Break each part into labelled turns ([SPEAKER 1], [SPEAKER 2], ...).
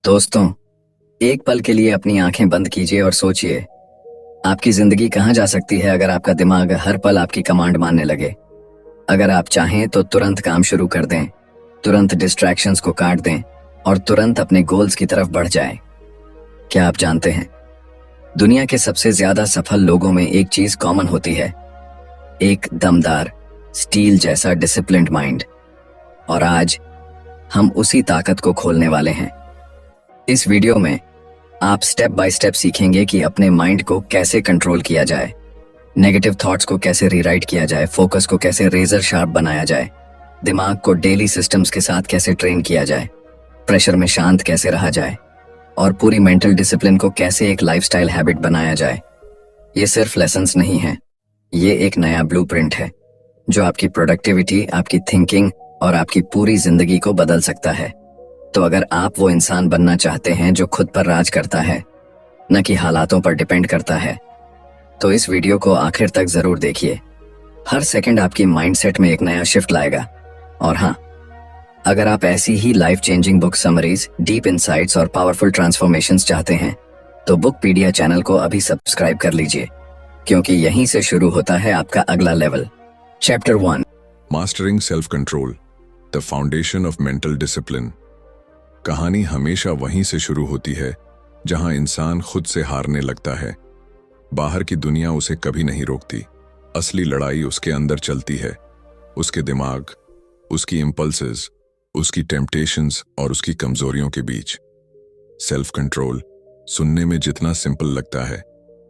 [SPEAKER 1] दोस्तों, एक पल के लिए अपनी आंखें बंद कीजिए और सोचिए, आपकी जिंदगी कहाँ जा सकती है अगर आपका दिमाग हर पल आपकी कमांड मानने लगे। अगर आप चाहें तो तुरंत काम शुरू कर दें, तुरंत डिस्ट्रैक्शंस को काट दें और तुरंत अपने गोल्स की तरफ बढ़ जाएं। क्या आप जानते हैं, दुनिया के सबसे ज्यादा सफल लोगों में एक चीज कॉमन होती है, एक दमदार, स्टील जैसा डिसिप्लिन्ड माइंड। और आज हम उसी ताकत को खोलने वाले हैं। इस वीडियो में आप स्टेप बाय स्टेप सीखेंगे कि अपने माइंड को कैसे कंट्रोल किया जाए, नेगेटिव थॉट्स को कैसे रीराइट किया जाए, फोकस को कैसे रेजर शार्प बनाया जाए, दिमाग को डेली सिस्टम्स के साथ कैसे ट्रेन किया जाए, प्रेशर में शांत कैसे रहा जाए और पूरी मेंटल डिसिप्लिन को कैसे एक लाइफस्टाइल हैबिट बनाया जाए। ये सिर्फ लेसन्स नहीं है, ये एक नया ब्लूप्रिंट है जो आपकी प्रोडक्टिविटी, आपकी थिंकिंग और आपकी पूरी जिंदगी को बदल सकता है। तो अगर आप वो इंसान बनना चाहते हैं जो खुद पर राज करता है, न कि हालातों पर डिपेंड करता है, तो इस वीडियो को आखिर तक जरूर देखिए। हर सेकंड आपकी माइंडसेट में एक नया शिफ्ट लाएगा। और हाँ, अगर आप ऐसी ही life changing book summaries, deep insights और पावरफुल ट्रांसफॉर्मेशंस चाहते हैं तो बुकपीडिया चैनल को अभी सब्सक्राइब कर लीजिए, क्योंकि यहीं से शुरू होता है आपका अगला level. Chapter 1,
[SPEAKER 2] mastering self control, the foundation of mental discipline. कहानी हमेशा वहीं से शुरू होती है जहां इंसान खुद से हारने लगता है। बाहर की दुनिया उसे कभी नहीं रोकती। असली लड़ाई उसके अंदर चलती है, उसके दिमाग, उसकी इंपल्सेस, उसकी टेम्पटेशंस और उसकी कमजोरियों के बीच। सेल्फ कंट्रोल सुनने में जितना सिंपल लगता है,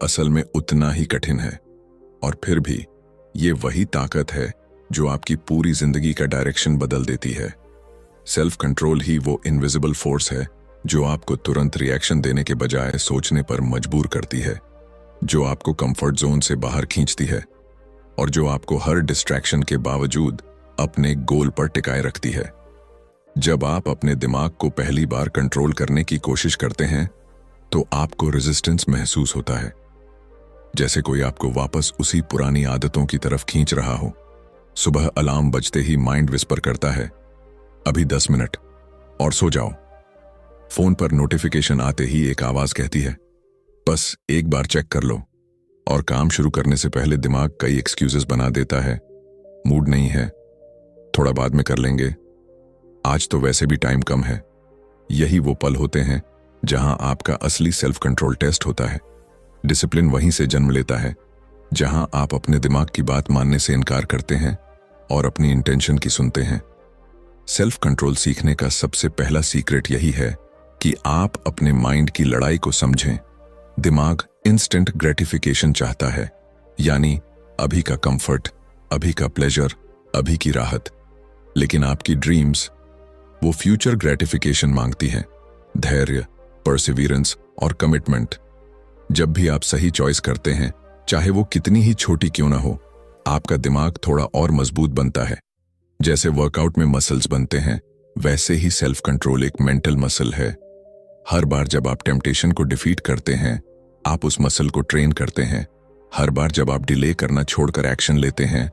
[SPEAKER 2] असल में उतना ही कठिन है। और फिर भी ये वही ताकत है जो आपकी पूरी जिंदगी का डायरेक्शन बदल देती है। सेल्फ कंट्रोल ही वो इनविजिबल फोर्स है जो आपको तुरंत रिएक्शन देने के बजाय सोचने पर मजबूर करती है, जो आपको कंफर्ट जोन से बाहर खींचती है और जो आपको हर डिस्ट्रैक्शन के बावजूद अपने गोल पर टिकाए रखती है। जब आप अपने दिमाग को पहली बार कंट्रोल करने की कोशिश करते हैं तो आपको रेजिस्टेंस महसूस होता है, जैसे कोई आपको वापस उसी पुरानी आदतों की तरफ खींच रहा हो। सुबह अलार्म बजते ही माइंड विस्पर करता है, अभी 10 मिनट और सो जाओ। फोन पर नोटिफिकेशन आते ही एक आवाज कहती है, बस एक बार चेक कर लो। और काम शुरू करने से पहले दिमाग कई एक्सक्यूजेस बना देता है। मूड नहीं है, थोड़ा बाद में कर लेंगे, आज तो वैसे भी टाइम कम है। यही वो पल होते हैं जहां आपका असली सेल्फ कंट्रोल टेस्ट होता है। डिसिप्लिन वहीं से जन्म लेता है जहां आप अपने दिमाग की बात मानने से इनकार करते हैं और अपनी इंटेंशन की सुनते हैं। सेल्फ कंट्रोल सीखने का सबसे पहला सीक्रेट यही है कि आप अपने माइंड की लड़ाई को समझें। दिमाग इंस्टेंट ग्रेटिफिकेशन चाहता है, यानी अभी का कंफर्ट, अभी का प्लेजर, अभी की राहत। लेकिन आपकी ड्रीम्स वो फ्यूचर ग्रेटिफिकेशन मांगती हैं, धैर्य, परसिवियरेंस और कमिटमेंट। जब भी आप सही चॉइस करते हैं, चाहे वो कितनी ही छोटी क्यों ना हो, आपका दिमाग थोड़ा और मजबूत बनता है। जैसे वर्कआउट में मसल्स बनते हैं, वैसे ही सेल्फ कंट्रोल एक मेंटल मसल है। हर बार जब आप टेम्पटेशन को डिफीट करते हैं, आप उस मसल को ट्रेन करते हैं। हर बार जब आप डिले करना छोड़कर एक्शन लेते हैं,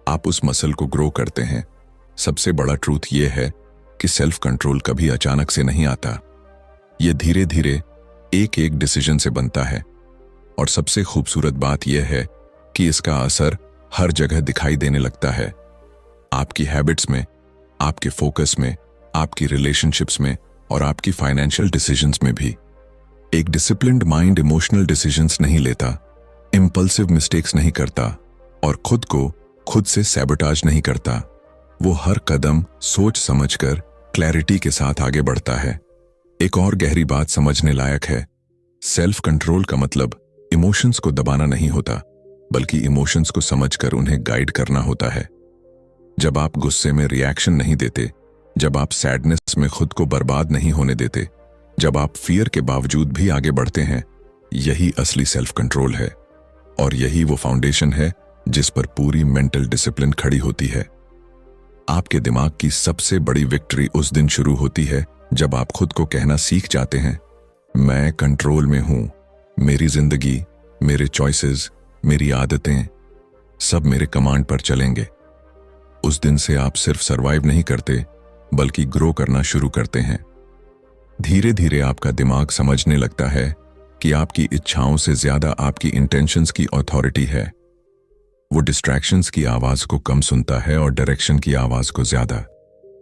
[SPEAKER 2] आप उस मसल को ग्रो करते हैं। सबसे बड़ा ट्रूथ यह है कि सेल्फ कंट्रोल कभी अचानक से नहीं आता। यह धीरे धीरे एक एक डिसीजन से बनता है। और सबसे खूबसूरत बात यह है कि इसका असर हर जगह दिखाई देने लगता है, आपकी हैबिट्स में, आपके फोकस में, आपकी रिलेशनशिप्स में और आपकी फाइनेंशियल डिसीजंस में भी। एक डिसिप्लिन्ड माइंड इमोशनल डिसीजंस नहीं लेता, इंपल्सिव मिस्टेक्स नहीं करता और खुद को खुद से सैबोटाज नहीं करता। वो हर कदम सोच समझकर क्लैरिटी के साथ आगे बढ़ता है। एक और गहरी बात समझने लायक है, सेल्फ कंट्रोल का मतलब इमोशंस को दबाना नहीं होता, बल्कि इमोशंस को समझकर उन्हें गाइड करना होता है। जब आप गुस्से में रिएक्शन नहीं देते, जब आप सैडनेस में खुद को बर्बाद नहीं होने देते, जब आप फियर के बावजूद भी आगे बढ़ते हैं, यही असली सेल्फ कंट्रोल है। और यही वो फाउंडेशन है जिस पर पूरी मेंटल डिसिप्लिन खड़ी होती है। आपके दिमाग की सबसे बड़ी विक्ट्री उस दिन शुरू होती है जब आप खुद को कहना सीख जाते हैं, मैं कंट्रोल में हूं, मेरी जिंदगी, मेरे चॉइसेस, मेरी आदतें सब मेरे कमांड पर चलेंगे। उस दिन से आप सिर्फ सरवाइव नहीं करते, बल्कि ग्रो करना शुरू करते हैं। धीरे धीरे आपका दिमाग समझने लगता है कि आपकी इच्छाओं से ज्यादा आपकी इंटेंशंस की अथॉरिटी है। वो डिस्ट्रैक्शंस की आवाज को कम सुनता है और डायरेक्शन की आवाज को ज्यादा।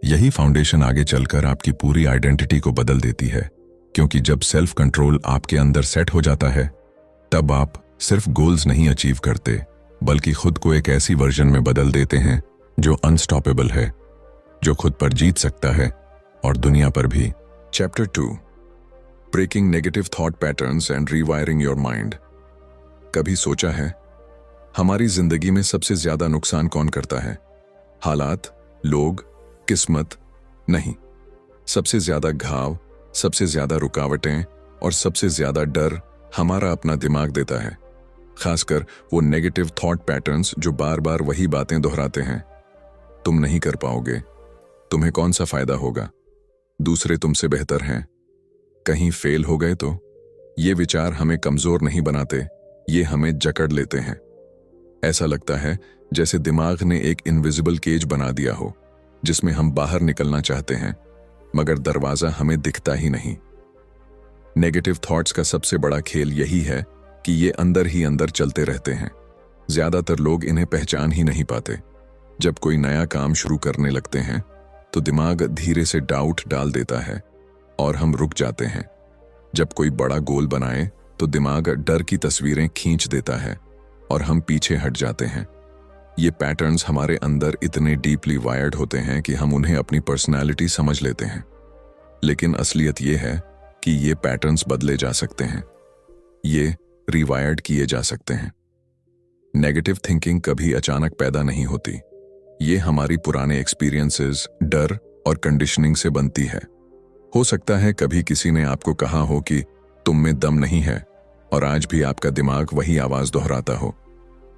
[SPEAKER 2] यही फाउंडेशन आगे चलकर आपकी पूरी आइडेंटिटी को बदल देती है, क्योंकि जब सेल्फ कंट्रोल आपके अंदर सेट हो जाता है तब आप सिर्फ गोल्स नहीं अचीव करते, बल्कि खुद को एक ऐसी वर्जन में बदल देते हैं जो अनस्टॉपेबल है, जो खुद पर जीत सकता है और दुनिया पर भी। Chapter 2, breaking negative thought patterns and rewiring your mind. कभी सोचा है हमारी जिंदगी में सबसे ज्यादा नुकसान कौन करता है? हालात, लोग, किस्मत? नहीं, सबसे ज्यादा घाव, सबसे ज्यादा रुकावटें और सबसे ज्यादा डर हमारा अपना दिमाग देता है। खासकर वो नेगेटिव थॉट पैटर्न्स जो बार बार वही बातें दोहराते हैं। तुम नहीं कर पाओगे, तुम्हें कौन सा फायदा होगा, दूसरे तुमसे बेहतर हैं, कहीं फेल हो गए तो। ये विचार हमें कमजोर नहीं बनाते, ये हमें जकड़ लेते हैं। ऐसा लगता है जैसे दिमाग ने एक इनविजिबल केज बना दिया हो, जिसमें हम बाहर निकलना चाहते हैं मगर दरवाजा हमें दिखता ही नहीं। नेगेटिव थॉट्स का सबसे बड़ा खेल यही है कि ये अंदर ही अंदर चलते रहते हैं। ज्यादातर लोग इन्हें पहचान ही नहीं पाते। जब कोई नया काम शुरू करने लगते हैं तो दिमाग धीरे से डाउट डाल देता है और हम रुक जाते हैं। जब कोई बड़ा गोल बनाए तो दिमाग डर की तस्वीरें खींच देता है और हम पीछे हट जाते हैं। ये पैटर्न्स हमारे अंदर इतने डीपली वायर्ड होते हैं कि हम उन्हें अपनी पर्सनैलिटी समझ लेते हैं। लेकिन असलियत ये है कि ये पैटर्न्स बदले जा सकते हैं, ये रिवायर्ड किए जा सकते हैं। नेगेटिव थिंकिंग कभी अचानक पैदा नहीं होती। ये हमारी पुराने एक्सपीरियंसेस, डर और कंडीशनिंग से बनती है। हो सकता है कभी किसी ने आपको कहा हो कि तुम में दम नहीं है और आज भी आपका दिमाग वही आवाज दोहराता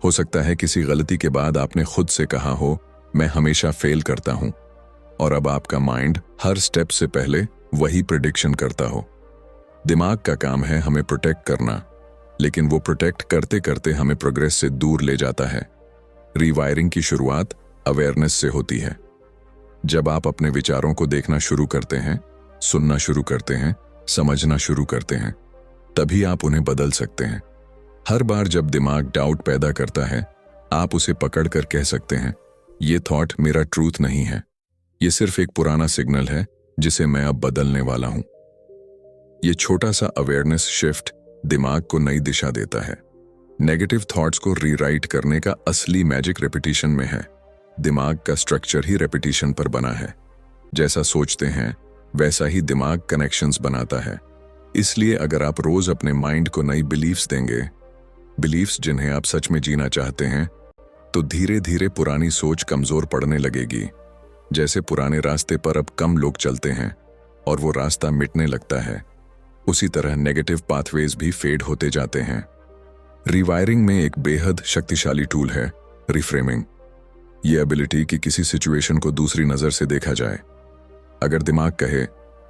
[SPEAKER 2] हो सकता है किसी गलती के बाद आपने खुद से कहा हो मैं हमेशा फेल करता हूं, और अब आपका माइंड हर स्टेप से पहले वही प्रेडिक्शन करता हो। दिमाग का काम है हमें प्रोटेक्ट करना, लेकिन वो प्रोटेक्ट करते करते हमें प्रोग्रेस से दूर ले जाता है। रीवायरिंग की शुरुआत अवेयरनेस से होती है। जब आप अपने विचारों को देखना शुरू करते हैं, सुनना शुरू करते हैं, समझना शुरू करते हैं, तभी आप उन्हें बदल सकते हैं। हर बार जब दिमाग डाउट पैदा करता है, आप उसे पकड़कर कह सकते हैं ये थॉट मेरा ट्रूथ नहीं है, ये सिर्फ एक पुराना सिग्नल है जिसे मैं अब बदलने वाला हूं। ये छोटा सा अवेयरनेस शिफ्ट दिमाग को नई दिशा देता है। नेगेटिव थॉट्स को रीराइट करने का असली मैजिक रेपिटेशन में है। दिमाग का स्ट्रक्चर ही रेपिटेशन पर बना है। जैसा सोचते हैं वैसा ही दिमाग कनेक्शंस बनाता है। इसलिए अगर आप रोज अपने माइंड को नई बिलीफ्स देंगे, बिलीफ्स जिन्हें आप सच में जीना चाहते हैं, तो धीरे धीरे पुरानी सोच कमजोर पड़ने लगेगी। जैसे पुराने रास्ते पर अब कम लोग चलते हैं और वो रास्ता मिटने लगता है, उसी तरह नेगेटिव पाथवेज भी फेड होते जाते हैं। रिवायरिंग में एक बेहद शक्तिशाली टूल है रिफ्रेमिंग। ये एबिलिटी कि किसी सिचुएशन को दूसरी नजर से देखा जाए। अगर दिमाग कहे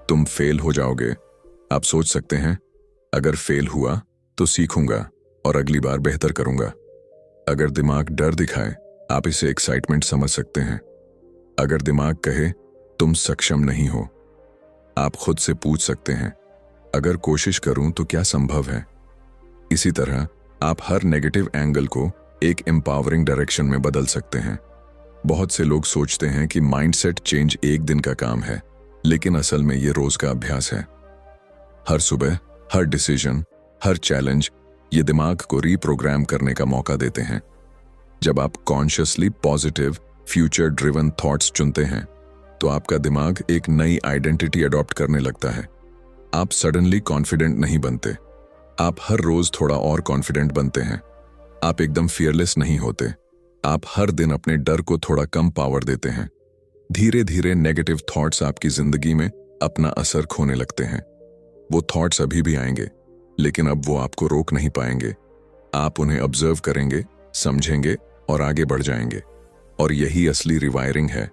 [SPEAKER 2] तुम फेल हो जाओगे, आप सोच सकते हैं अगर फेल हुआ तो सीखूंगा और अगली बार बेहतर करूंगा। अगर दिमाग डर दिखाए, आप इसे एक्साइटमेंट समझ सकते हैं। अगर दिमाग कहे तुम सक्षम नहीं हो, आप खुद से पूछ सकते हैं अगर कोशिश करूं तो क्या संभव है। इसी तरह आप हर नेगेटिव एंगल को एक एम्पावरिंग डायरेक्शन में बदल सकते हैं। बहुत से लोग सोचते हैं कि माइंडसेट चेंज एक दिन का काम है, लेकिन असल में ये रोज का अभ्यास है। हर सुबह, हर डिसीजन, हर चैलेंज ये दिमाग को रीप्रोग्राम करने का मौका देते हैं। जब आप consciously positive, future driven thoughts चुनते हैं, तो आपका दिमाग एक नई आइडेंटिटी अडॉप्ट करने लगता है। आप सडनली कॉन्फिडेंट नहीं बनते, आप हर रोज थोड़ा और कॉन्फिडेंट बनते हैं। आप एकदम फियरलेस नहीं होते, आप हर दिन अपने डर को थोड़ा कम पावर देते हैं। धीरे धीरे नेगेटिव थॉट्स आपकी जिंदगी में अपना असर खोने लगते हैं। वो थॉट्स अभी भी आएंगे, लेकिन अब वो आपको रोक नहीं पाएंगे। आप उन्हें ऑब्जर्व करेंगे, समझेंगे और आगे बढ़ जाएंगे। और यही असली रिवायरिंग है,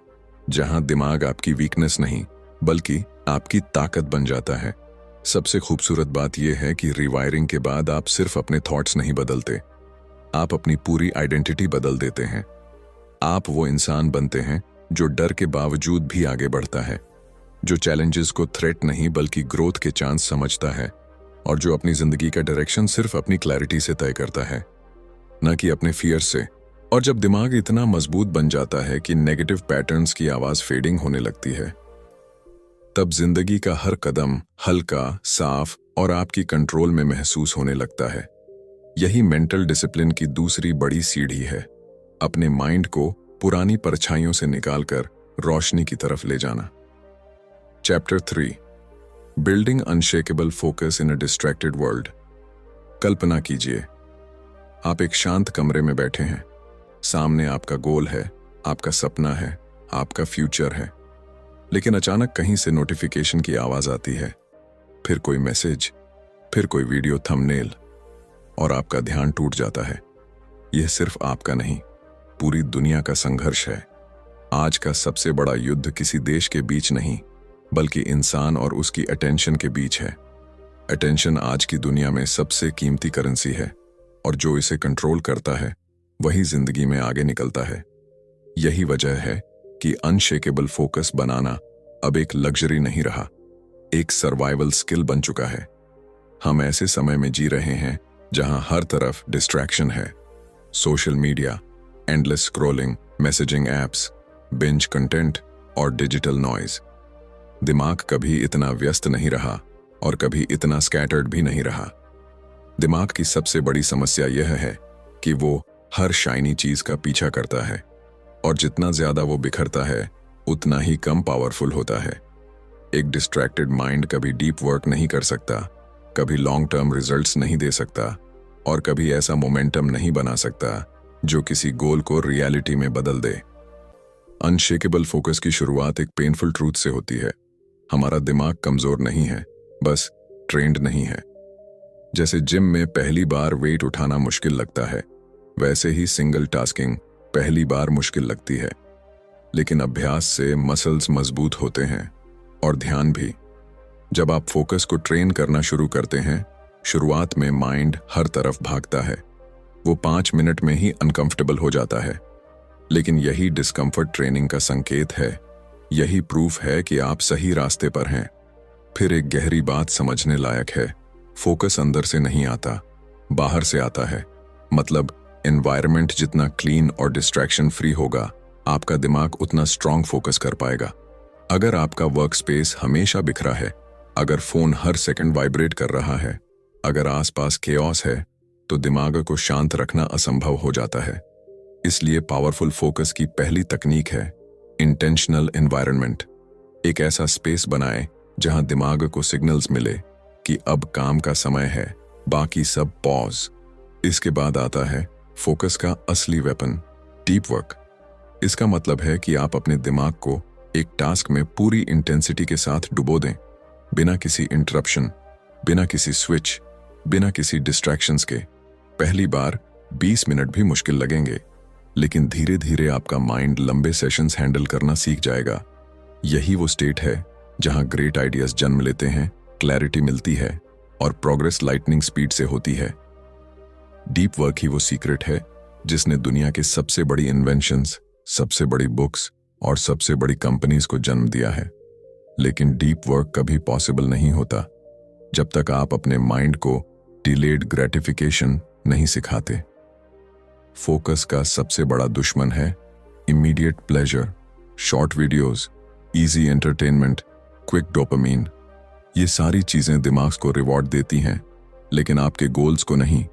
[SPEAKER 2] जहां दिमाग आपकी वीकनेस नहीं बल्कि आपकी ताकत बन जाता है। सबसे खूबसूरत बात यह है कि रिवायरिंग के बाद आप सिर्फ अपने थॉट्स नहीं बदलते, आप अपनी पूरी आइडेंटिटी बदल देते हैं। आप वो इंसान बनते हैं जो डर के बावजूद भी आगे बढ़ता है, जो चैलेंजेस को थ्रेट नहीं बल्कि ग्रोथ के चांस समझता है, और जो अपनी जिंदगी का डायरेक्शन सिर्फ अपनी क्लैरिटी से तय करता है, न कि अपने फियर से। और जब दिमाग इतना मजबूत बन जाता है कि नेगेटिव पैटर्न्स की आवाज फेडिंग होने लगती है, तब जिंदगी का हर कदम हल्का, साफ और आपकी कंट्रोल में महसूस होने लगता है। यही मेंटल डिसिप्लिन की दूसरी बड़ी सीढ़ी है, अपने माइंड को पुरानी परछाइयों से निकालकर रोशनी की तरफ ले जाना। Chapter 3, building unshakable focus in a distracted world. कल्पना कीजिए, आप एक शांत कमरे में बैठे हैं। सामने आपका गोल है, आपका सपना है, आपका फ्यूचर है। लेकिन अचानक कहीं से नोटिफिकेशन की आवाज आती है, फिर कोई मैसेज, फिर कोई वीडियो थंबनेल, और आपका ध्यान टूट जाता है। यह सिर्फ आपका नहीं, पूरी दुनिया का संघर्ष है। आज का सबसे बड़ा युद्ध किसी देश के बीच नहीं, बल्कि इंसान और उसकी अटेंशन के बीच है। अटेंशन आज की दुनिया में सबसे कीमती करेंसी है, और जो इसे कंट्रोल करता है वही जिंदगी में आगे निकलता है। यही वजह है कि अनशेकेबल फोकस बनाना अब एक लग्जरी नहीं रहा, एक सर्वाइवल स्किल बन चुका है। हम ऐसे समय में जी रहे हैं जहां हर तरफ डिस्ट्रैक्शन है। Social media, endless scrolling, messaging apps, binge content और डिजिटल नॉइज। दिमाग कभी इतना व्यस्त नहीं रहा और कभी इतना स्कैटर्ड भी नहीं रहा। दिमाग की सबसे बड़ी समस्या यह है कि वो हर शाइनी चीज का पीछा करता है, और जितना ज्यादा वो बिखरता है उतना ही कम पावरफुल होता है। एक डिस्ट्रैक्टेड माइंड कभी डीप वर्क नहीं कर सकता, कभी लॉन्ग टर्म रिजल्ट्स नहीं दे सकता, और कभी ऐसा मोमेंटम नहीं बना सकता जो किसी गोल को रियलिटी में बदल दे। अनशेकेबल फोकस की शुरुआत एक पेनफुल ट्रूथ से होती है। हमारा दिमाग कमजोर नहीं है, बस ट्रेंड नहीं है। जैसे जिम में पहली बार वेट उठाना मुश्किल लगता है, वैसे ही सिंगल टास्किंग पहली बार मुश्किल लगती है। लेकिन अभ्यास से मसल्स मजबूत होते हैं, और ध्यान भी। जब आप फोकस को ट्रेन करना शुरू करते हैं, शुरुआत में माइंड हर तरफ भागता है। वो 5 मिनट में ही अनकंफर्टेबल हो जाता है। लेकिन यही डिस्कंफर्ट ट्रेनिंग का संकेत है, यही प्रूफ है कि आप सही रास्ते पर हैं। फिर एक गहरी बात समझने लायक है, फोकस अंदर से नहीं आता, बाहर से आता है। मतलब एनवायरनमेंट जितना क्लीन और डिस्ट्रैक्शन फ्री होगा, आपका दिमाग उतना स्ट्रांग फोकस कर पाएगा। अगर आपका वर्क स्पेस हमेशा बिखरा है, अगर फोन हर सेकंड वाइब्रेट कर रहा है, अगर आसपास केओस है, तो दिमाग को शांत रखना असंभव हो जाता है। इसलिए पावरफुल फोकस की पहली तकनीक है इंटेंशनल एनवायरनमेंट। एक ऐसा स्पेस बनाएं जहां दिमाग को सिग्नल्स मिले कि अब काम का समय है, बाकी सब पॉज। इसके बाद आता है फोकस का असली वेपन, डीप वर्क। इसका मतलब है कि आप अपने दिमाग को एक टास्क में पूरी इंटेंसिटी के साथ डुबो दें, बिना किसी इंटरप्शन, बिना किसी स्विच, बिना किसी डिस्ट्रैक्शंस के। पहली बार 20 मिनट भी मुश्किल लगेंगे, लेकिन धीरे धीरे आपका माइंड लंबे सेशंस हैंडल करना सीख जाएगा। यही वो स्टेट है जहां ग्रेट आइडियाज जन्म लेते हैं, क्लैरिटी मिलती है, और प्रोग्रेस लाइटनिंग स्पीड से होती है। डीप वर्क ही वो सीक्रेट है जिसने दुनिया के सबसे बड़ी इन्वेंशंस, सबसे बड़ी बुक्स और सबसे बड़ी कंपनीज को जन्म दिया है। लेकिन डीप वर्क कभी पॉसिबल नहीं होता जब तक आप अपने माइंड को डिलेड ग्रेटिफिकेशन नहीं सिखाते। फोकस का सबसे बड़ा दुश्मन है immediate pleasure, short videos, easy entertainment, quick dopamine. ये सारी चीजें दिमाग को रिवॉर्ड देती हैं, लेकिन आपके गोल्स को नहीं।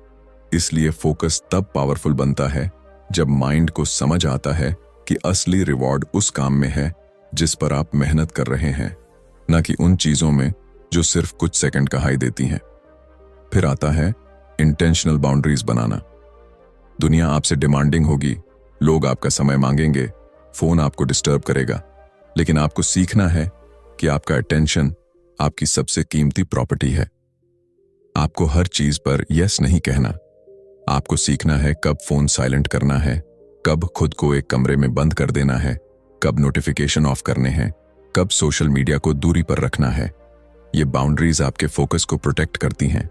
[SPEAKER 2] इसलिए फोकस तब पावरफुल बनता है जब माइंड को समझ आता है कि असली रिवॉर्ड उस काम में है जिस पर आप मेहनत कर रहे हैं, न कि उन चीजों में जो सिर्फ कुछ सेकंड का हाई देती हैं। फिर आता है इंटेंशनल बाउंड्रीज बनाना। दुनिया आपसे डिमांडिंग होगी, लोग आपका समय मांगेंगे, फोन आपको डिस्टर्ब करेगा, लेकिन आपको सीखना है कि आपका अटेंशन आपकी सबसे कीमती प्रॉपर्टी है। आपको हर चीज पर यस नहीं कहना। आपको सीखना है कब फोन साइलेंट करना है, कब खुद को एक कमरे में बंद कर देना है, कब नोटिफिकेशन ऑफ करने हैं, कब सोशल मीडिया को दूरी पर रखना है। ये बाउंड्रीज आपके फोकस को प्रोटेक्ट करती हैं,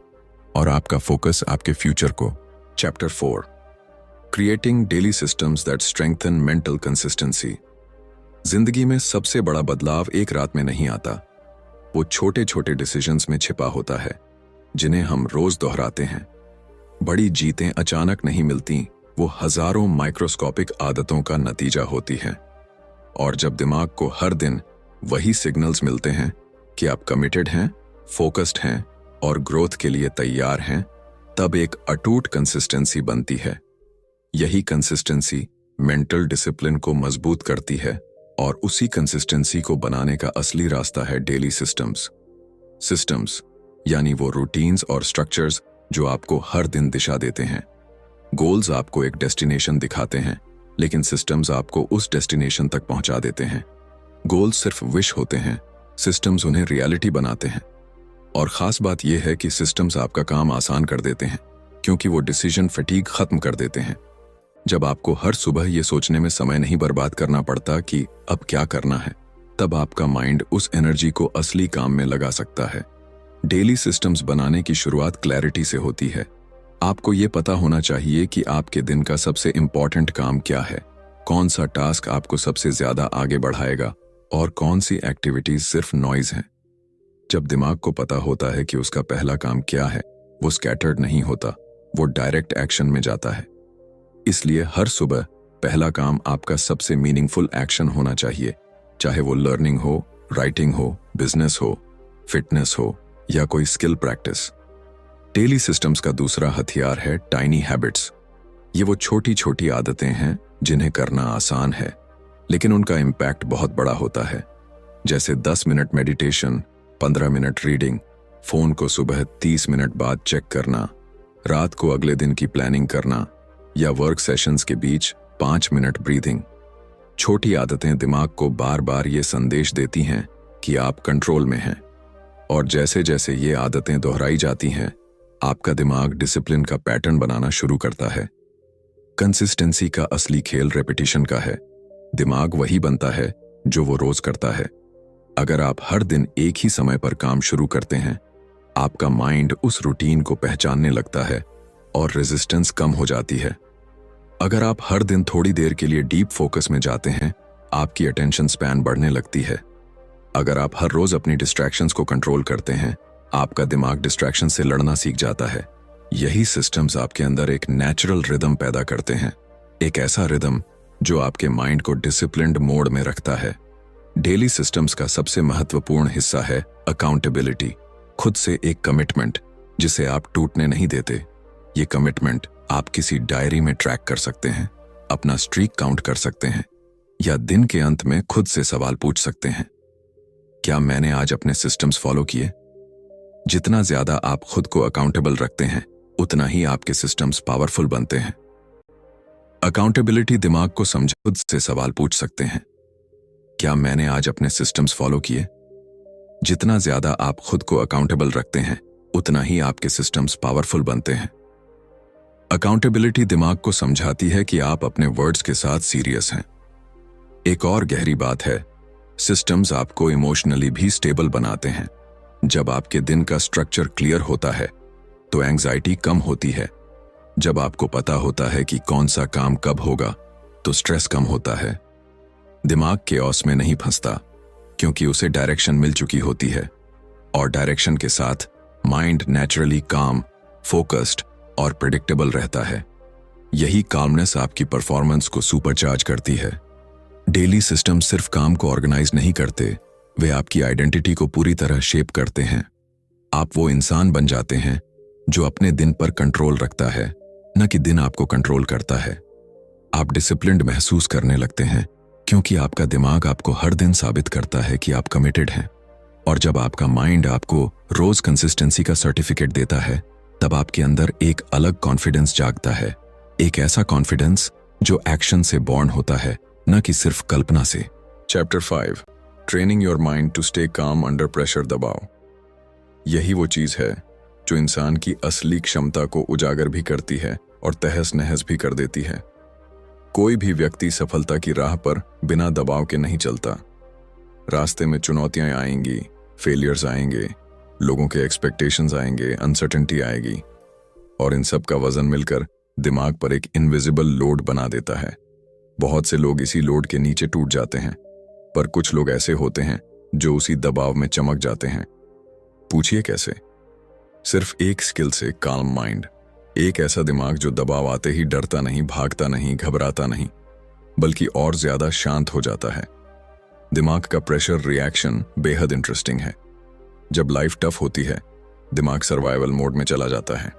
[SPEAKER 2] और आपका फोकस आपके फ्यूचर को। Chapter 4, creating daily systems that strengthen mental consistency. जिंदगी में सबसे बड़ा बदलाव एक रात में नहीं आता, वो छोटे छोटे डिसीजंस में छिपा होता है जिन्हें हम रोज दोहराते हैं। बड़ी जीतें अचानक नहीं मिलती, वो हजारों माइक्रोस्कोपिक आदतों का नतीजा होती है। और जब दिमाग को हर दिन वही सिग्नल्स मिलते हैं कि आप कमिटेड हैं, फोकस्ड हैं और ग्रोथ के लिए तैयार हैं, तब एक अटूट कंसिस्टेंसी बनती है। यही कंसिस्टेंसी मेंटल डिसिप्लिन को मजबूत करती है और उसी कंसिस्टेंसी को बनाने का असली रास्ता है डेली सिस्टम्स यानी वो रूटीन्स और स्ट्रक्चर्स जो आपको हर दिन दिशा देते हैं। गोल्स आपको एक डेस्टिनेशन दिखाते हैं, लेकिन सिस्टम्स आपको उस डेस्टिनेशन तक पहुंचा देते हैं। गोल्स सिर्फ विश होते हैं, सिस्टम्स उन्हें रियलिटी बनाते हैं। और खास बात यह है कि सिस्टम्स आपका काम आसान कर देते हैं, क्योंकि वो डिसीजन फटीग खत्म कर देते हैं। जब आपको हर सुबह ये सोचने में समय नहीं बर्बाद करना पड़ता कि अब क्या करना है, तब आपका माइंड उस एनर्जी को असली काम में लगा सकता है। डेली सिस्टम्स बनाने की शुरुआत क्लैरिटी से होती है। आपको ये पता होना चाहिए कि आपके दिन का सबसे इंपॉर्टेंट काम क्या है, कौन सा टास्क आपको सबसे ज्यादा आगे बढ़ाएगा और कौन सी एक्टिविटीज सिर्फ नॉइज हैं। जब दिमाग को पता होता है कि उसका पहला काम क्या है, वो स्कैटर्ड नहीं होता, वो डायरेक्ट एक्शन में जाता है। इसलिए हर सुबह पहला काम आपका सबसे मीनिंगफुल एक्शन होना चाहिए, चाहे वो लर्निंग हो, राइटिंग हो, बिजनेस हो, फिटनेस हो या कोई स्किल प्रैक्टिस। डेली सिस्टम्स का दूसरा हथियार है टाइनी हैबिट्स। ये वो छोटी छोटी आदतें हैं जिन्हें करना आसान है, लेकिन उनका इम्पैक्ट बहुत बड़ा होता है। जैसे 10 minute meditation, 15 minute reading, phone को सुबह 30 मिनट बाद चेक करना, रात को अगले दिन की प्लानिंग करना या वर्क सेशंस के बीच 5 मिनट ब्रीदिंग। छोटी आदतें दिमाग को बार बार ये संदेश देती हैं कि आप कंट्रोल में हैं। और जैसे जैसे ये आदतें दोहराई जाती हैं, आपका दिमाग डिसिप्लिन का पैटर्न बनाना शुरू करता है। कंसिस्टेंसी का असली खेल रेपिटेशन का है। दिमाग वही बनता है जो वो रोज करता है। अगर आप हर दिन एक ही समय पर काम शुरू करते हैं, आपका माइंड उस रूटीन को पहचानने लगता है और रेजिस्टेंस कम हो जाती है। अगर आप हर दिन थोड़ी देर के लिए डीप फोकस में जाते हैं, आपकी अटेंशन स्पैन बढ़ने लगती है। अगर आप हर रोज अपनी डिस्ट्रैक्शंस को कंट्रोल करते हैं, आपका दिमाग डिस्ट्रैक्शन से लड़ना सीख जाता है। यही सिस्टम्स आपके अंदर एक नेचुरल रिदम पैदा करते हैं, एक ऐसा रिदम जो आपके माइंड को डिसिप्लिन्ड मोड में रखता है। डेली सिस्टम्स का सबसे महत्वपूर्ण हिस्सा है अकाउंटेबिलिटी, खुद से एक कमिटमेंट जिसे आप टूटने नहीं देते। ये कमिटमेंट आप किसी डायरी में ट्रैक कर सकते हैं, अपना स्ट्रीक काउंट कर सकते हैं या दिन के अंत में खुद से सवाल पूछ सकते हैं, क्या मैंने आज अपने सिस्टम्स फॉलो किए? जितना ज्यादा आप खुद को अकाउंटेबल रखते हैं, उतना ही आपके सिस्टम्स पावरफुल बनते हैं। अकाउंटेबिलिटी दिमाग को समझ खुद से सवाल पूछ सकते हैं, क्या मैंने आज अपने सिस्टम्स फॉलो किए? जितना ज्यादा आप खुद को अकाउंटेबल रखते हैं, उतना ही आपके सिस्टम्स पावरफुल बनते हैं। अकाउंटेबिलिटी दिमाग को समझाती है कि आप अपने वर्ड्स के साथ सीरियस हैं। एक और गहरी बात है, सिस्टम्स आपको इमोशनली भी स्टेबल बनाते हैं। जब आपके दिन का स्ट्रक्चर क्लियर होता है, तो एंजाइटी कम होती है। जब आपको पता होता है कि कौन सा काम कब होगा, तो स्ट्रेस कम होता है। दिमाग केओस में नहीं फंसता, क्योंकि उसे डायरेक्शन मिल चुकी होती है। और डायरेक्शन के साथ माइंड नेचुरली काम, फोकस्ड और प्रेडिक्टेबल रहता है। यही काल्मनेस आपकी परफॉर्मेंस को सुपरचार्ज करती है। डेली सिस्टम सिर्फ काम को ऑर्गेनाइज नहीं करते, वे आपकी आइडेंटिटी को पूरी तरह शेप करते हैं। आप वो इंसान बन जाते हैं जो अपने दिन पर कंट्रोल रखता है, न कि दिन आपको कंट्रोल करता है। आप डिसिप्लिन्ड महसूस करने लगते हैं, क्योंकि आपका दिमाग आपको हर दिन साबित करता है कि आप कमिटेड हैं। और जब आपका माइंड आपको रोज कंसिस्टेंसी का सर्टिफिकेट देता है, तब आपके अंदर एक अलग कॉन्फिडेंस जागता है। एक ऐसा कॉन्फिडेंस जो एक्शन से बॉर्न होता है, न कि सिर्फ कल्पना से। Chapter 5, training your mind to stay calm under pressure दबाव। यही वो चीज है जो इंसान की असली क्षमता को उजागर भी करती है और तहस नहस भी कर देती है। कोई भी व्यक्ति सफलता की राह पर बिना दबाव के नहीं चलता। रास्ते में चुनौतियां आएंगी, फेलियर्स आएंगे, लोगों के एक्सपेक्टेशंस आएंगे, अनसर्टेनिटी आएगी, और इन सब का वजन मिलकर दिमाग पर एक इनविजिबल लोड बना देता है। बहुत से लोग इसी लोड के नीचे टूट जाते हैं, पर कुछ लोग ऐसे होते हैं जो उसी दबाव में चमक जाते हैं। पूछिए कैसे? सिर्फ एक स्किल से, काल्म माइंड। एक ऐसा दिमाग जो दबाव आते ही डरता नहीं, भागता नहीं, घबराता नहीं, बल्कि और ज्यादा शांत हो जाता है। दिमाग का प्रेशर रिएक्शन बेहद इंटरेस्टिंग है। जब लाइफ टफ होती है, दिमाग सर्वाइवल मोड में चला जाता है।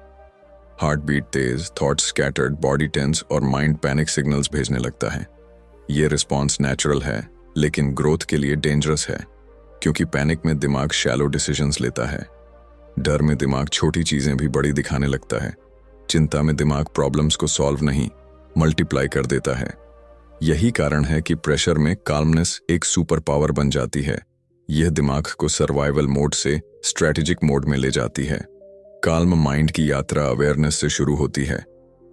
[SPEAKER 2] हार्ट बीट तेज, थॉट्स स्कैटर्ड, बॉडी टेंस और माइंड पैनिक सिग्नल्स भेजने लगता है। ये रिस्पॉन्स नेचुरल है, लेकिन ग्रोथ के लिए डेंजरस है, क्योंकि पैनिक में दिमाग शैलो डिसीजंस लेता है। डर में दिमाग छोटी चीजें भी बड़ी दिखाने लगता है। चिंता में दिमाग प्रॉब्लम्स को सॉल्व नहीं, मल्टीप्लाई कर देता है। यही कारण है कि प्रेशर में काल्मनेस एक सुपर पावर बन जाती है। यह दिमाग को सर्वाइवल मोड से स्ट्रेटेजिक मोड में ले जाती है। काल्म माइंड की यात्रा अवेयरनेस से शुरू होती है।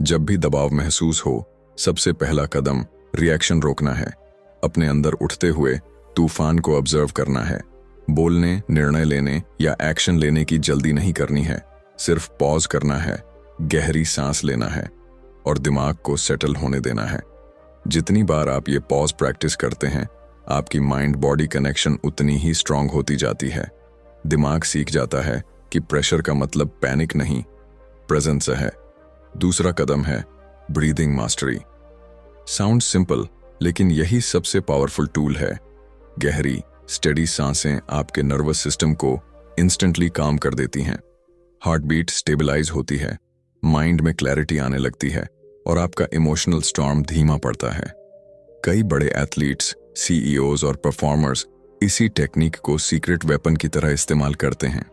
[SPEAKER 2] जब भी दबाव महसूस हो, सबसे पहला कदम रिएक्शन रोकना है। अपने अंदर उठते हुए तूफान को ऑब्जर्व करना है। बोलने, निर्णय लेने या एक्शन लेने की जल्दी नहीं करनी है। सिर्फ पॉज करना है, गहरी सांस लेना है और दिमाग को सेटल होने देना है। जितनी बार आप ये पॉज प्रैक्टिस करते हैं, आपकी माइंड बॉडी कनेक्शन उतनी ही स्ट्रांग होती जाती है। दिमाग सीख जाता है कि प्रेशर का मतलब पैनिक नहीं, प्रेजेंस है। दूसरा कदम है ब्रीदिंग मास्टरी। साउंड सिंपल, लेकिन यही सबसे पावरफुल टूल है। गहरी स्टेडी सांसें आपके नर्वस सिस्टम को इंस्टेंटली काम कर देती हैं। हार्ट बीट स्टेबलाइज होती है, माइंड में क्लैरिटी आने लगती है और आपका इमोशनल स्टॉर्म धीमा पड़ता है। कई बड़े एथलीट्स, सीईओज और परफॉर्मर्स इसी टेक्निक को सीक्रेट वेपन की तरह इस्तेमाल करते हैं,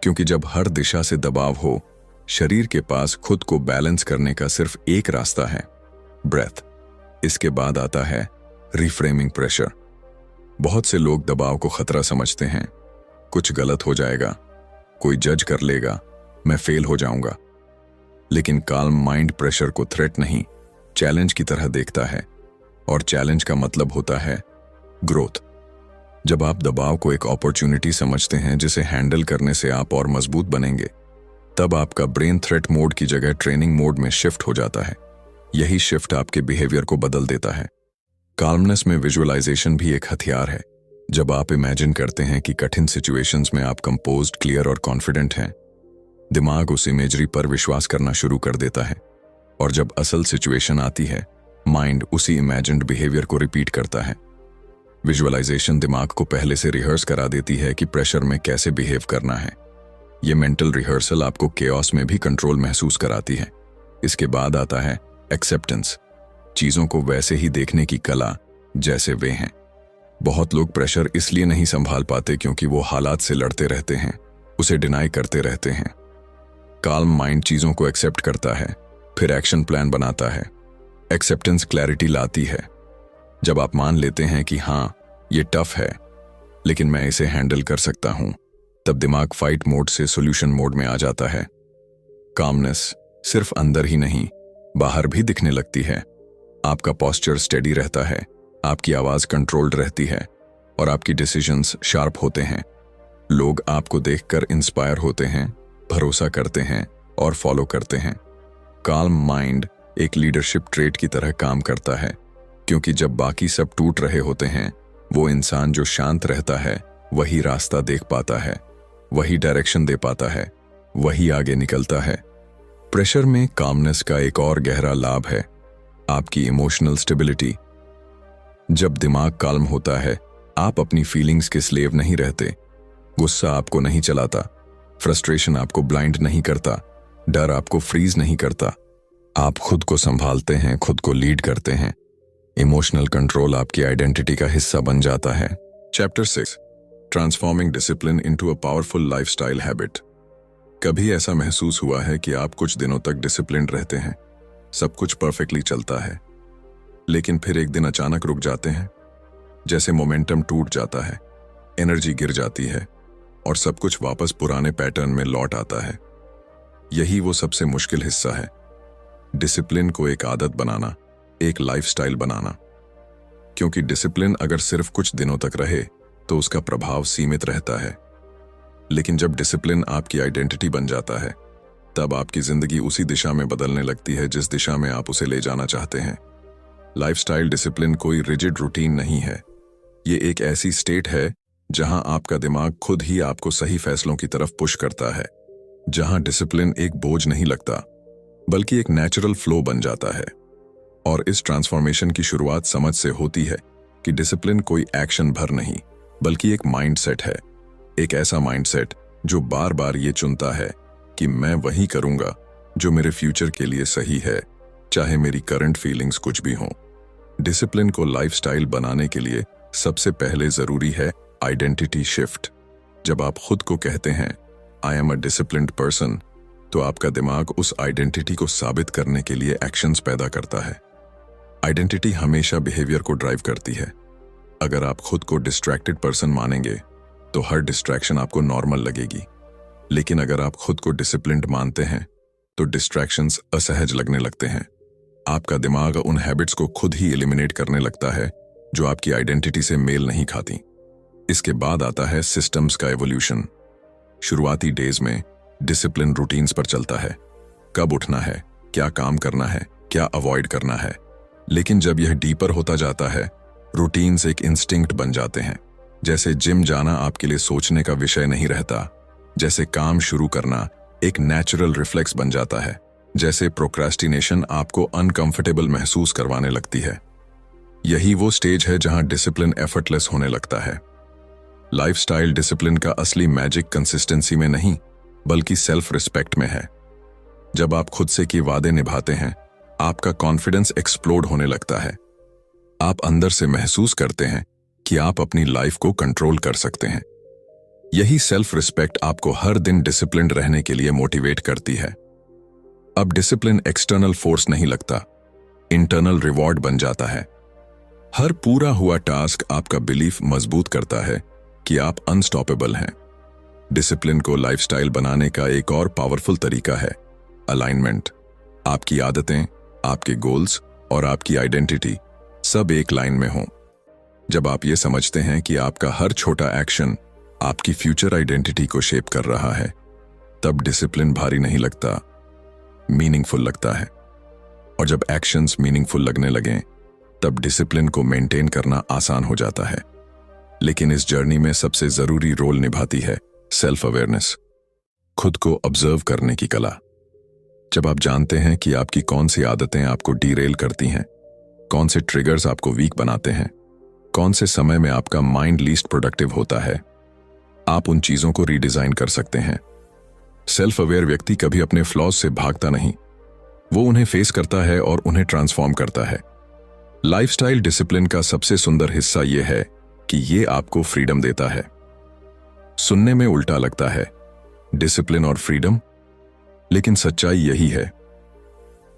[SPEAKER 2] क्योंकि जब हर दिशा से दबाव हो, शरीर के पास खुद को बैलेंस करने का सिर्फ एक रास्ता है, ब्रेथ। इसके बाद आता है रिफ्रेमिंग प्रेशर। बहुत से लोग दबाव को खतरा समझते हैं। कुछ गलत हो जाएगा, कोई जज कर लेगा, मैं फेल हो जाऊंगा। लेकिन काल्म माइंड प्रेशर को थ्रेट नहीं, चैलेंज की तरह देखता है, और चैलेंज का मतलब होता है ग्रोथ। जब आप दबाव को एक अपॉर्चुनिटी समझते हैं जिसे हैंडल करने से आप और मजबूत बनेंगे, तब आपका ब्रेन थ्रेट मोड की जगह ट्रेनिंग मोड में शिफ्ट हो जाता है। यही शिफ्ट आपके बिहेवियर को बदल देता है। काल्मनेस में विजुअलाइजेशन भी एक हथियार है। जब आप इमेजिन करते हैं कि कठिन सिचुएशंस में आप कंपोज्ड, क्लियर और कॉन्फिडेंट हैं, दिमाग उस इमेजरी पर विश्वास करना शुरू कर देता है, और जब असल सिचुएशन आती है, माइंड उसी इमेजिन्ड बिहेवियर को रिपीट करता है। विजुअलाइजेशन दिमाग को पहले से रिहर्स करा देती है कि प्रेशर में कैसे बिहेव करना है। ये मेंटल रिहर्सल आपको केओस में भी कंट्रोल महसूस कराती है। इसके बाद आता है एक्सेप्टेंस, चीजों को वैसे ही देखने की कला जैसे वे हैं। बहुत लोग प्रेशर इसलिए नहीं संभाल पाते क्योंकि वो हालात से लड़ते रहते हैं, उसे डिनाई करते रहते हैं। काल्म माइंड चीजों को एक्सेप्ट करता है, फिर एक्शन प्लान बनाता है। एक्सेप्टेंस क्लैरिटी लाती है। जब आप मान लेते हैं कि हाँ, ये टफ है, लेकिन मैं इसे हैंडल कर सकता हूं, तब दिमाग फाइट मोड से सॉल्यूशन मोड में आ जाता है। कामनेस सिर्फ अंदर ही नहीं, बाहर भी दिखने लगती है। आपका पोस्चर स्टेडी रहता है, आपकी आवाज कंट्रोल्ड रहती है और आपकी डिसीजंस शार्प होते हैं। लोग आपको देखकर इंस्पायर होते हैं, भरोसा करते हैं और फॉलो करते हैं। काल्म माइंड एक लीडरशिप ट्रेट की तरह काम करता है, क्योंकि जब बाकी सब टूट रहे होते हैं, वो इंसान जो शांत रहता है वही रास्ता देख पाता है, वही डायरेक्शन दे पाता है, वही आगे निकलता है। प्रेशर में कामनेस का एक और गहरा लाभ है आपकी इमोशनल स्टेबिलिटी। जब दिमाग काल्म होता है, आप अपनी फीलिंग्स के स्लेव नहीं रहते। गुस्सा आपको नहीं चलाता, फ्रस्ट्रेशन आपको ब्लाइंड नहीं करता, डर आपको फ्रीज नहीं करता। आप खुद को संभालते हैं, खुद को लीड करते हैं। इमोशनल कंट्रोल आपकी आइडेंटिटी का हिस्सा बन जाता है। Chapter 6, transforming discipline into a powerful lifestyle habit. कभी ऐसा महसूस हुआ है कि आप कुछ दिनों तक डिसिप्लिन्ड रहते हैं, सब कुछ परफेक्टली चलता है, लेकिन फिर एक दिन अचानक रुक जाते हैं, जैसे मोमेंटम टूट जाता है, एनर्जी गिर जाती है और सब कुछ वापस पुराने पैटर्न में लौट आता है। यही वो सबसे मुश्किल हिस्सा है, डिसिप्लिन को एक आदत बनाना, एक लाइफस्टाइल बनाना। क्योंकि डिसिप्लिन अगर सिर्फ कुछ दिनों तक रहे तो उसका प्रभाव सीमित रहता है, लेकिन जब डिसिप्लिन आपकी आइडेंटिटी बन जाता है, तब आपकी जिंदगी उसी दिशा में बदलने लगती है जिस दिशा में आप उसे ले जाना चाहते हैं। लाइफस्टाइल डिसिप्लिन कोई रिजिड रूटीन नहीं है, ये एक ऐसी स्टेट है जहां आपका दिमाग खुद ही आपको सही फैसलों की तरफ पुश करता है, जहां डिसिप्लिन एक बोझ नहीं लगता बल्कि एक नेचुरल फ्लो बन जाता है। और इस ट्रांसफॉर्मेशन की शुरुआत समझ से होती है कि डिसिप्लिन कोई एक्शन भर नहीं बल्कि एक माइंडसेट है। एक ऐसा माइंडसेट जो बार बार ये चुनता है कि मैं वही करूंगा जो मेरे फ्यूचर के लिए सही है, चाहे मेरी करंट फीलिंग्स कुछ भी हों। डिसिप्लिन को लाइफस्टाइल बनाने के लिए सबसे पहले जरूरी है आइडेंटिटी शिफ्ट। जब आप खुद को कहते हैं I am a disciplined person, तो आपका दिमाग उस आइडेंटिटी को साबित करने के लिए एक्शंस पैदा करता है। आइडेंटिटी हमेशा बिहेवियर को ड्राइव करती है। अगर आप खुद को डिस्ट्रैक्टेड पर्सन मानेंगे तो हर डिस्ट्रैक्शन आपको नॉर्मल लगेगी, लेकिन अगर आप खुद को डिसिप्लिन्ड मानते हैं तो डिस्ट्रैक्शंस असहज लगने लगते हैं। आपका दिमाग उन हैबिट्स को खुद ही एलिमिनेट करने लगता है जो आपकी आइडेंटिटी से मेल नहीं खाती। इसके बाद आता है सिस्टम्स का एवोल्यूशन। शुरुआती डेज में डिसिप्लिन रूटीन्स पर चलता है, कब उठना है, क्या काम करना है, क्या अवॉइड करना है। लेकिन जब यह डीपर होता जाता है, रूटीन्स एक इंस्टिंक्ट बन जाते हैं। जैसे जिम जाना आपके लिए सोचने का विषय नहीं रहता, जैसे काम शुरू करना एक नेचुरल रिफ्लेक्स बन जाता है, जैसे प्रोक्रेस्टिनेशन आपको अनकंफर्टेबल महसूस करवाने लगती है। यही वो स्टेज है जहां डिसिप्लिन एफर्टलेस होने लगता है। लाइफस्टाइल डिसिप्लिन का असली मैजिक कंसिस्टेंसी में नहीं बल्कि सेल्फ रिस्पेक्ट में है। जब आप खुद से की वादे निभाते हैं, आपका कॉन्फिडेंस एक्सप्लोड होने लगता है। आप अंदर से महसूस करते हैं कि आप अपनी लाइफ को कंट्रोल कर सकते हैं। यही सेल्फ रिस्पेक्ट आपको हर दिन डिसिप्लिन्ड रहने के लिए मोटिवेट करती है। अब डिसिप्लिन एक्सटर्नल फोर्स नहीं लगता, इंटरनल रिवॉर्ड बन जाता है। हर पूरा हुआ टास्क आपका बिलीफ मजबूत करता है कि आप अनस्टॉपेबल हैं। डिसिप्लिन को लाइफस्टाइल बनाने का एक और पावरफुल तरीका है अलाइनमेंट। आपकी आदतें, आपके गोल्स और आपकी आइडेंटिटी सब एक लाइन में हों। जब आप ये समझते हैं कि आपका हर छोटा एक्शन आपकी फ्यूचर आइडेंटिटी को शेप कर रहा है, तब डिसिप्लिन भारी नहीं लगता, मीनिंगफुल लगता है। और जब एक्शंस मीनिंगफुल लगने लगें, तब डिसिप्लिन को मेंटेन करना आसान हो जाता है। लेकिन इस जर्नी में सबसे जरूरी रोल निभाती है सेल्फ अवेयरनेस, खुद को ऑब्जर्व करने की कला। जब आप जानते हैं कि आपकी कौन सी आदतें आपको डीरेल करती हैं, कौन से ट्रिगर्स आपको वीक बनाते हैं, कौन से समय में आपका माइंड लीस्ट प्रोडक्टिव होता है, आप उन चीजों को रीडिजाइन कर सकते हैं। सेल्फ अवेयर व्यक्ति कभी अपने फ्लॉज से भागता नहीं, वो उन्हें फेस करता है और उन्हें ट्रांसफॉर्म करता है। लाइफस्टाइल डिसिप्लिन का सबसे सुंदर हिस्सा यह है कि ये आपको फ्रीडम देता है। सुनने में उल्टा लगता है, डिसिप्लिन और फ्रीडम, लेकिन सच्चाई यही है।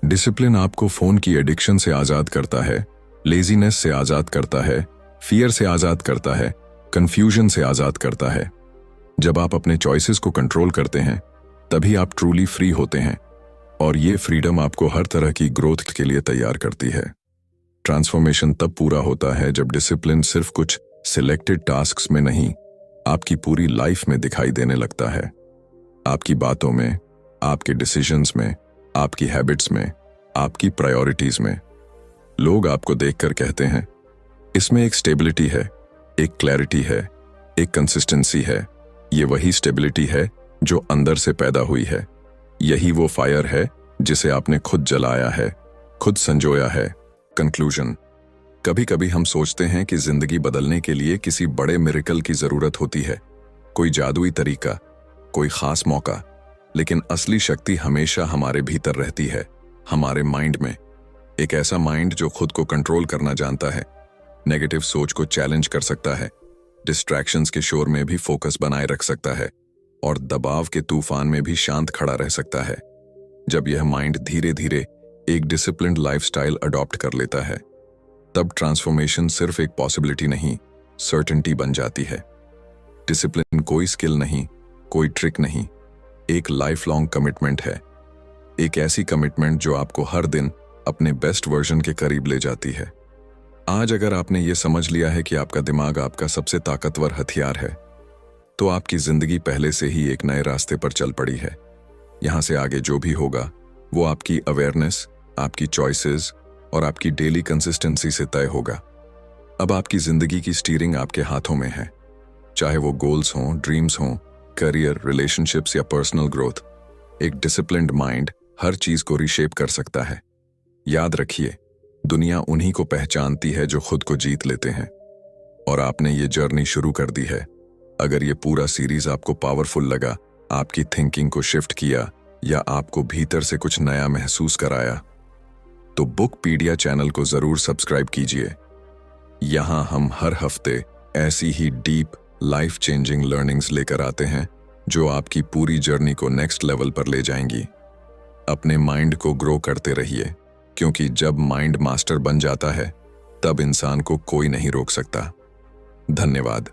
[SPEAKER 2] डिसिप्लिन आपको फोन की एडिक्शन से आजाद करता है, लेजीनेस से आजाद करता है, फियर से आजाद करता है, कंफ्यूजन से आजाद करता है। जब आप अपने चॉइसेस को कंट्रोल करते हैं, तभी आप ट्रूली फ्री होते हैं, और ये फ्रीडम आपको हर तरह की ग्रोथ के लिए तैयार करती है। ट्रांसफॉर्मेशन तब पूरा होता है जब डिसिप्लिन सिर्फ कुछ सिलेक्टेड टास्क्स में नहीं, आपकी पूरी लाइफ में दिखाई देने लगता है। आपकी बातों में, आपके डिसीजंस में, आपकी हैबिट्स में, आपकी प्रायोरिटीज में। लोग आपको देखकर कहते हैं, इसमें एक स्टेबिलिटी है, एक क्लैरिटी है, एक कंसिस्टेंसी है। ये वही स्टेबिलिटी है जो अंदर से पैदा हुई है। यही वो फायर है जिसे आपने खुद जलाया है, खुद संजोया है। कंक्लूजन, कभी कभी हम सोचते हैं कि जिंदगी बदलने के लिए किसी बड़े मिरेकल की जरूरत होती है, कोई जादुई तरीका, कोई खास मौका। लेकिन असली शक्ति हमेशा हमारे भीतर रहती है, हमारे माइंड में। एक ऐसा माइंड जो खुद को कंट्रोल करना जानता है, नेगेटिव सोच को चैलेंज कर सकता है, डिस्ट्रैक्शंस के शोर में भी फोकस बनाए रख सकता है, और दबाव के तूफान में भी शांत खड़ा रह सकता है। जब यह माइंड धीरे धीरे एक डिसिप्लिन्ड लाइफस्टाइल अडॉप्ट कर लेता है, तब ट्रांसफॉर्मेशन सिर्फ एक पॉसिबिलिटी नहीं, सर्टेनिटी बन जाती है। डिसिप्लिन कोई स्किल नहीं, कोई ट्रिक नहीं, एक लाइफ लॉन्ग कमिटमेंट है। एक ऐसी कमिटमेंट जो आपको हर दिन अपने बेस्ट वर्जन के करीब ले जाती है। आज अगर आपने ये समझ लिया है कि आपका दिमाग आपका सबसे ताकतवर हथियार है, तो आपकी जिंदगी पहले से ही एक नए रास्ते पर चल पड़ी है। यहां से आगे जो भी होगा वो आपकी अवेयरनेस, आपकी चॉइसेस और आपकी डेली कंसिस्टेंसी से तय होगा। अब आपकी जिंदगी की स्टीयरिंग आपके हाथों में है। चाहे वो गोल्स हों, ड्रीम्स हों, करियर, रिलेशनशिप्स या पर्सनल ग्रोथ, एक डिसिप्लिन्ड माइंड हर चीज को रीशेप कर सकता है। याद रखिए, दुनिया उन्हीं को पहचानती है जो खुद को जीत लेते हैं, और आपने ये जर्नी शुरू कर दी है। अगर ये पूरा सीरीज आपको पावरफुल लगा, आपकी थिंकिंग को शिफ्ट किया या आपको भीतर से कुछ नया महसूस कराया, तो बुकपीडिया चैनल को जरूर सब्सक्राइब कीजिए। यहां हम हर हफ्ते ऐसी ही डीप लाइफ चेंजिंग लर्निंग्स लेकर आते हैं जो आपकी पूरी जर्नी को नेक्स्ट लेवल पर ले जाएंगी। अपने माइंड को ग्रो करते रहिए, क्योंकि जब माइंड मास्टर बन जाता है तब इंसान को कोई नहीं रोक सकता। धन्यवाद।